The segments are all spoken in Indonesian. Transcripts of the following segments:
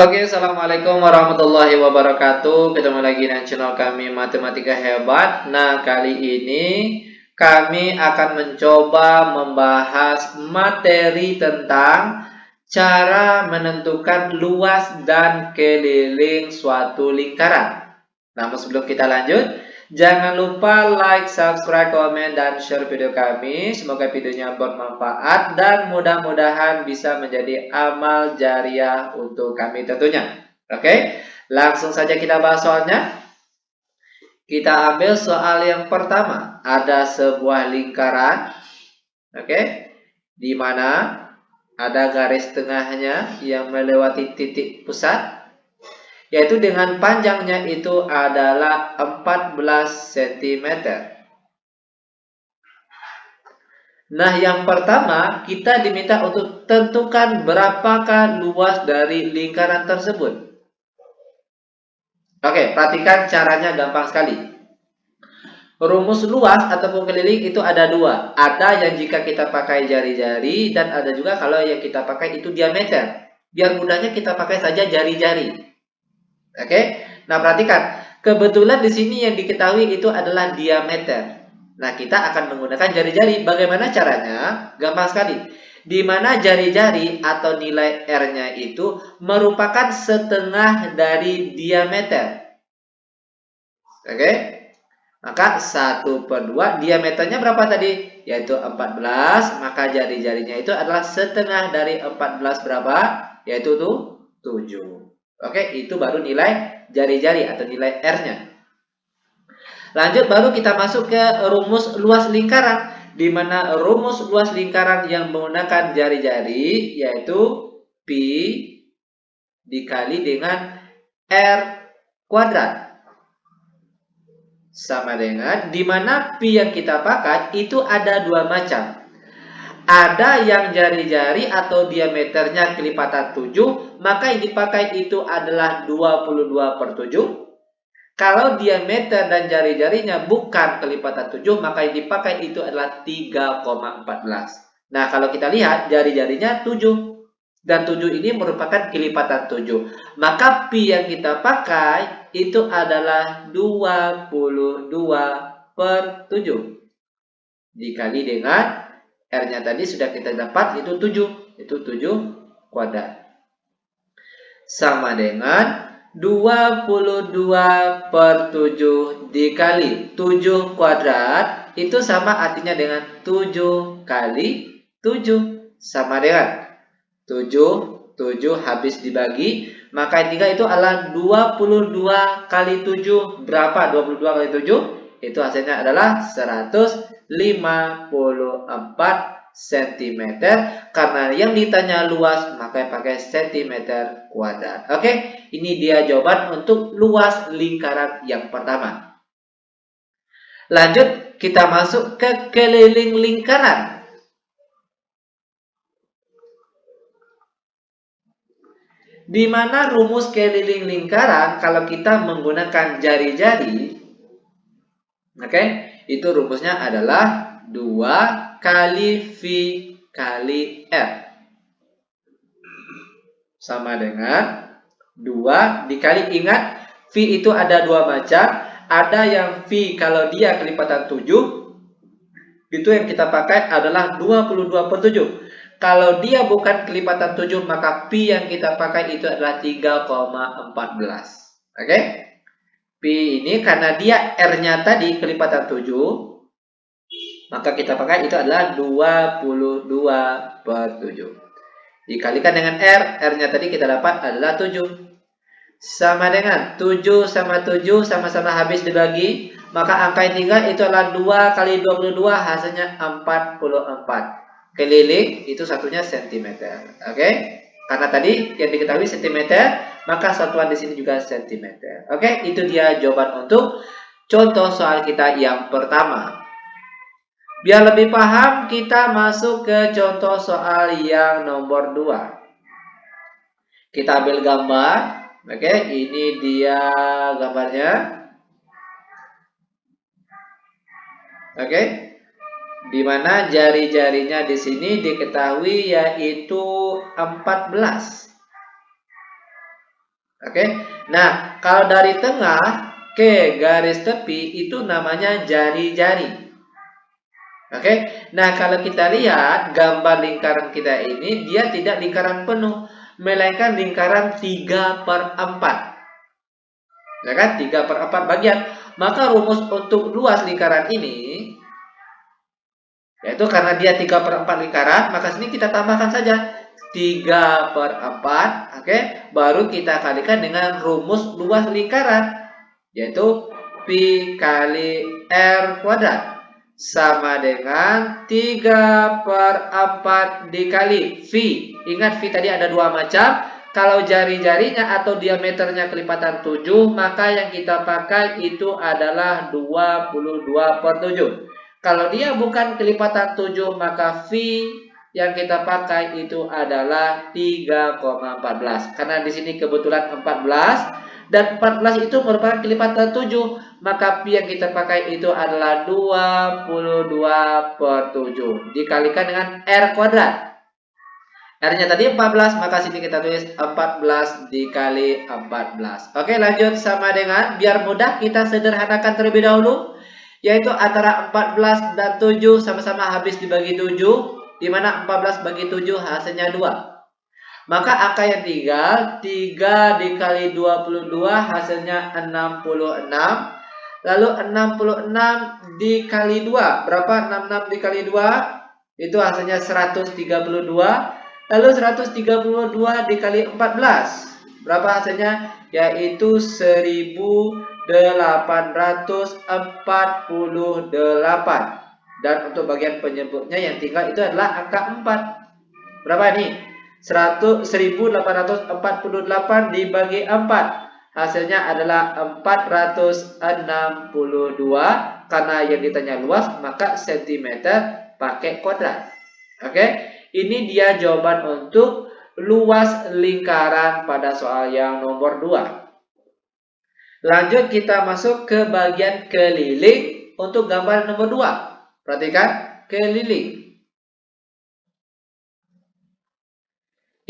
Oke, assalamualaikum warahmatullahi wabarakatuh. Ketemu lagi dengan channel kami Matematika Hebat. Nah, kali ini kami akan mencoba membahas materi tentang cara menentukan luas dan keliling suatu lingkaran. Namun sebelum kita lanjut, jangan lupa like, subscribe, komen, dan share video kami. Semoga videonya bermanfaat dan mudah-mudahan bisa menjadi amal jariah untuk kami tentunya. Oke, langsung saja kita bahas soalnya. Kita ambil soal yang pertama. Ada sebuah lingkaran, oke, di mana ada garis tengahnya yang melewati titik pusat, yaitu dengan panjangnya itu adalah 14 cm. Nah, yang pertama kita diminta untuk tentukan berapakah luas dari lingkaran tersebut. Oke, perhatikan caranya gampang sekali. Rumus luas ataupun keliling itu ada dua. Ada yang jika kita pakai jari-jari dan ada juga kalau yang kita pakai itu diameter. Biar mudahnya kita pakai saja jari-jari. Oke, nah perhatikan. Kebetulan di sini yang diketahui itu adalah diameter. Nah, kita akan menggunakan jari-jari. Bagaimana caranya? Gampang sekali. Di mana jari-jari atau nilai R-nya itu merupakan setengah dari diameter. Oke? Maka 1/2 diameternya berapa tadi? Yaitu 14. Maka jari-jarinya itu adalah setengah dari 14 berapa? Yaitu 7. Oke, itu baru nilai jari-jari atau nilai R-nya. Lanjut baru kita masuk ke rumus luas lingkaran, di mana rumus luas lingkaran yang menggunakan jari-jari yaitu pi dikali dengan R kuadrat sama dengan, di mana pi yang kita pakai itu ada dua macam. Ada yang jari-jari atau diameternya kelipatan 7, maka yang dipakai itu adalah 22/7. Kalau diameter dan jari-jarinya bukan kelipatan 7, maka yang dipakai itu adalah 3,14. Nah, kalau kita lihat jari-jarinya 7 dan 7 ini merupakan kelipatan 7. Maka pi yang kita pakai itu adalah 22/7 dikali dengan R-nya tadi sudah kita dapat itu 7. Itu 7 kuadrat. Sama dengan 22/7 dikali 7 kuadrat. Itu sama artinya dengan 7 kali 7. Sama dengan 7. 7 habis dibagi. Maka yang tinggal itu adalah 22 kali 7. Berapa 22 kali 7? Itu hasilnya adalah 154 cm. Karena yang ditanya luas, maka pakai cm kuadrat. Oke, ini dia jawaban untuk luas lingkaran yang pertama. Lanjut, kita masuk ke keliling lingkaran. Di mana rumus keliling lingkaran kalau kita menggunakan jari-jari, oke, itu rumusnya adalah 2 kali V kali R. Sama dengan 2 dikali, ingat V itu ada dua macam. Ada yang V kalau dia kelipatan 7, itu yang kita pakai adalah 22/7. Kalau dia bukan kelipatan 7, maka pi yang kita pakai itu adalah 3,14. Oke? Pi ini karena dia R-nya tadi kelipatan 7, maka kita pakai itu adalah 22/7. Dikalikan dengan R, R-nya tadi kita dapat adalah 7. Sama dengan 7 sama 7 sama-sama habis dibagi, maka angka yang tinggal itu adalah 2 kali 22, hasilnya 44. Keliling itu satunya cm. Oke? Karena tadi yang diketahui cm, maka satuan di sini juga cm. Oke? Itu dia jawaban untuk contoh soal kita yang pertama. Biar lebih paham, kita masuk ke contoh soal yang nomor 2. Kita ambil gambar. Oke, ini dia gambarnya. Oke, di mana jari-jarinya di sini diketahui yaitu 14. Oke. Nah, kalau dari tengah ke garis tepi itu namanya jari-jari. Oke. Nah, kalau kita lihat gambar lingkaran kita ini, dia tidak lingkaran penuh, melainkan lingkaran 3/4. Ya kan? 3/4 bagian. Maka rumus untuk luas lingkaran ini, yaitu karena dia 3/4 lingkaran, maka sini kita tambahkan saja 3/4, oke, baru kita kalikan dengan rumus luas lingkaran, yaitu pi kali r kuadrat sama dengan 3/4 dikali V. Ingat V tadi ada dua macam. Kalau jari-jarinya atau diameternya kelipatan 7, maka yang kita pakai itu adalah 22/7. Kalau dia bukan kelipatan 7, maka V yang kita pakai itu adalah 3,14. Karena di sini kebetulan 14 dan 14 itu merupakan kelipatan 7, maka pi yang kita pakai itu adalah 22/7 dikalikan dengan R kuadrat. R-nya tadi 14, maka sini kita tulis 14 dikali 14. Oke, lanjut sama dengan, biar mudah kita sederhanakan terlebih dahulu, yaitu antara 14 dan 7 sama-sama habis dibagi 7, di mana 14 bagi 7 hasilnya 2. Maka angka yang tinggal 3 dikali 22 hasilnya 66. Lalu 66 dikali 2. Berapa 66 dikali 2? Itu hasilnya 132. Lalu 132 dikali 14. Berapa hasilnya? Yaitu 1848. Dan untuk bagian penyebutnya yang tinggal itu adalah angka 4. Berapa nih? 1848 dibagi 4. Hasilnya adalah 462. Karena yang ditanya luas, maka cm pakai kuadrat. Oke, ini dia jawaban untuk luas lingkaran pada soal yang nomor 2. Lanjut kita masuk ke bagian keliling untuk gambar nomor 2. Perhatikan, keliling.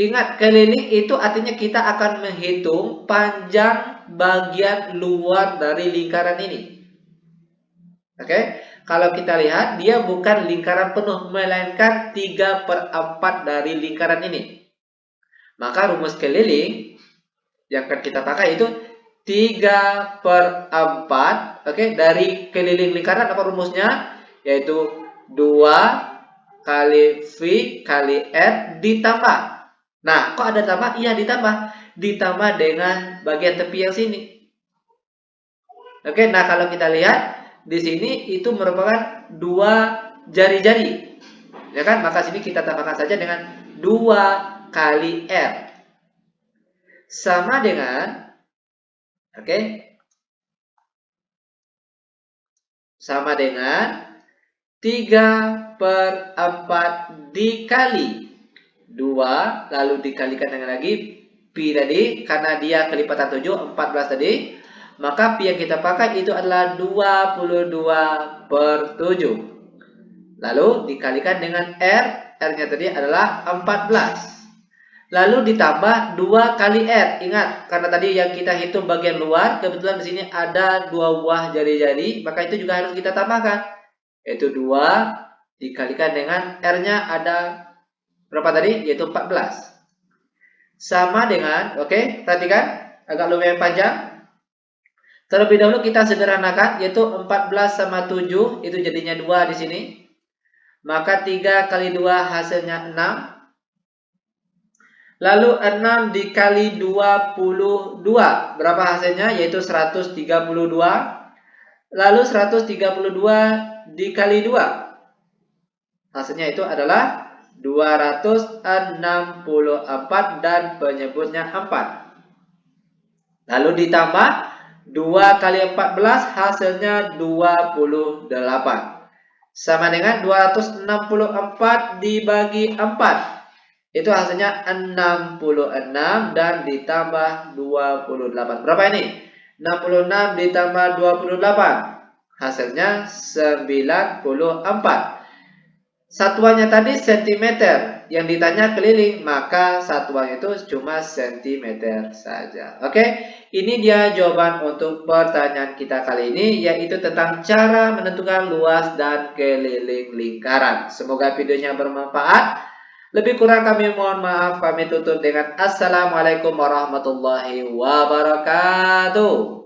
Ingat, keliling itu artinya kita akan menghitung panjang bagian luar dari lingkaran ini. Oke, kalau kita lihat dia bukan lingkaran penuh, melainkan 3/4 dari lingkaran ini. Maka rumus keliling yang akan kita pakai itu 3/4. Oke, dari keliling lingkaran apa rumusnya? Yaitu 2 kali V kali R ditambah. Nah, kok ada tambah? Iya, ditambah. Ditambah dengan bagian tepi yang sini. Oke, nah kalau kita lihat di sini itu merupakan 2 jari-jari. Ya kan? Maka sini kita tambahkan saja dengan 2 kali R. Sama dengan, oke, sama dengan 3/4 dikali 2, lalu dikalikan dengan lagi pi tadi, karena dia kelipatan 7, 14 tadi, maka pi yang kita pakai itu adalah 22/7. Lalu dikalikan dengan R, R-nya tadi adalah 14. Lalu ditambah 2 kali R. Ingat, karena tadi yang kita hitung bagian luar, kebetulan di sini ada 2 buah jari-jari, maka itu juga harus kita tambahkan. Yaitu 2 dikalikan dengan R-nya ada berapa tadi? Yaitu 14. Sama dengan, oke, perhatikan, agak lumayan panjang. Terlebih dahulu kita sederhanakan, yaitu 14 sama 7, itu jadinya 2 di sini. Maka 3 kali 2 hasilnya 6. Lalu 6 dikali 22. Berapa hasilnya? Yaitu 132. Lalu 132 dikali 2. Hasilnya itu adalah 264 dan penyebutnya 4. Lalu ditambah 2 kali 14 hasilnya 28. Sama dengan 264 dibagi 4. Itu hasilnya 66 dan ditambah 28. Berapa ini? 66 ditambah 28. Hasilnya 94. Satuannya tadi cm. Yang ditanya keliling, maka satuan itu cuma sentimeter saja. Oke, ini dia jawaban untuk pertanyaan kita kali ini, yaitu tentang cara menentukan luas dan keliling lingkaran. Semoga videonya bermanfaat. Lebih kurang kami mohon maaf, kami tutup dengan Assalamualaikum warahmatullahi wabarakatuh.